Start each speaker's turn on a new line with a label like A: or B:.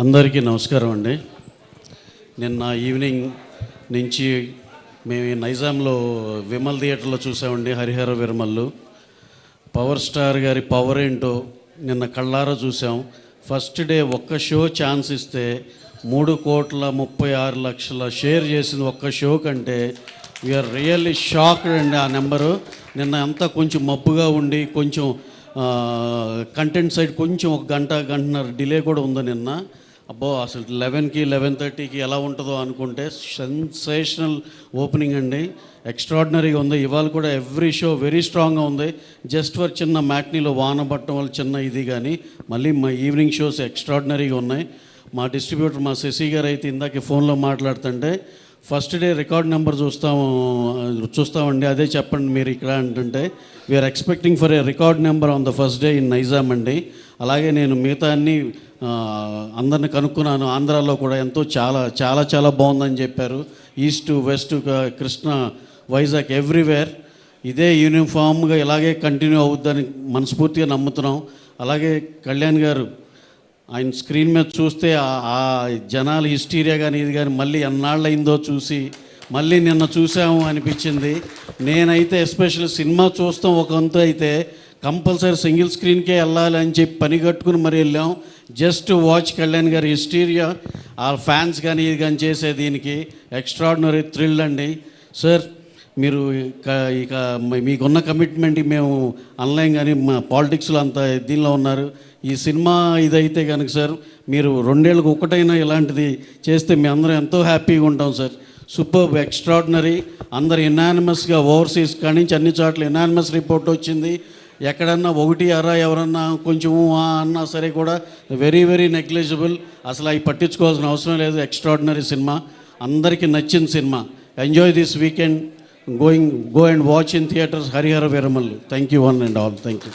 A: అందరికీ నమస్కారం అండి. నిన్న ఈవినింగ్ నుంచి మేము నైజాంలో విమల్ థియేటర్లో చూసామండి. హరిహర విరమల్లు పవర్ స్టార్ గారి పవర్ ఏంటో నిన్న కళ్ళారా చూసాం. ఫస్ట్ డే ఒక్క షో ఛాన్స్ ఇస్తే 3,36,00,000 షేర్ చేసింది ఒక్క షో కంటే వీఆర్ రియల్లీ షాక్డ్ అండి. ఆ నెంబరు నిన్న అంతా కొంచెం మబ్బుగా ఉండి కొంచెం కంటెంట్ సైడ్ కొంచెం ఒక గంటన్నర డిలే కూడా ఉంది నిన్న. అబ్బో అసలు 11కి 11:30కి ఎలా ఉంటుందో అనుకుంటే సెన్సేషనల్ ఓపెనింగ్ అండి. ఎక్స్ట్రాడినరీగా ఉంది. ఇవాళ కూడా ఎవ్రీ షో వెరీ స్ట్రాంగ్గా ఉంది. జస్ట్ ఫర్ చిన్న మ్యాట్నీలో వాన పట్టడం వల్ల చిన్న ఇది కానీ మళ్ళీ మా ఈవినింగ్ షోస్ ఎక్స్ట్రాడినరీగా ఉన్నాయి. డిస్ట్రిబ్యూటర్ మా శశి గారు అయితే ఇందాక ఫోన్లో మాట్లాడుతుంటే ఫస్ట్ డే రికార్డ్ నెంబర్ చూస్తామండి, అదే చెప్పండి మీరు ఇక్కడ అంటుంటే we are expecting for a record number on the first day in Nizam అండి. అలాగే నేను మిగతా అన్ని అందరిని కనుక్కున్నాను. ఆంధ్రాలో కూడా ఎంతో చాలా చాలా చాలా బాగుందని చెప్పారు. East west Krishna Vizag everywhere ఇదే యూనిఫామ్గా ఇలాగే కంటిన్యూ అవుద్దని మనస్ఫూర్తిగా నమ్ముతున్నాం. అలాగే కళ్యాణ్ గారు ఆయన స్క్రీన్ మీద చూస్తే ఆ జనాల హిస్టీరియా కానీ ఇది కానీ మళ్ళీ ఎన్నాళ్ళయిందో చూసి మళ్ళీ నిన్న చూసాము అనిపించింది. నేనైతే ఎస్పెషల్లీ సినిమా చూస్తాం ఒక వంతు అయితే కంపల్సరీ సింగిల్ స్క్రీన్కే వెళ్ళాలి అని చెప్పి పని కట్టుకుని మరి వెళ్ళాం. జస్ట్ వాచ్ కళ్యాణ్ గారి హిస్టీరియా ఆ ఫ్యాన్స్ కానీ ఇది కానీ చేసే దీనికి ఎక్స్ట్రాడినరీ థ్రిల్ అండి. సార్ మీరు ఇక మీకున్న కమిట్మెంట్ మేము ఆన్లైన్ కానీ మా పాలిటిక్స్లో అంత దీనిలో ఉన్నారు. ఈ సినిమా ఇదైతే కనుక సార్ మీరు 2 ఏళ్ళకి ఒకటైనా ఇలాంటిది చేస్తే మేము అందరం ఎంతో హ్యాపీగా ఉంటాం సార్. Super extraordinary. అందరు ఎనానిమస్గా ఓవర్సీస్ కాడి నుంచి అన్ని చోట్ల ఎనానిమస్ రిపోర్ట్ వచ్చింది. ఎక్కడన్నా ఒకటి ఎవరన్నా కొంచెం అన్నా సరే కూడా వెరీ వెరీ నెగ్లిజిబుల్. అసలు అవి పట్టించుకోవాల్సిన అవసరం లేదు. ఎక్స్ట్రాడినరీ సినిమా, అందరికీ నచ్చిన cinema. Enjoy this weekend. Go and watch in theaters Harihara Viramallu. Thank you one and all. Thank you.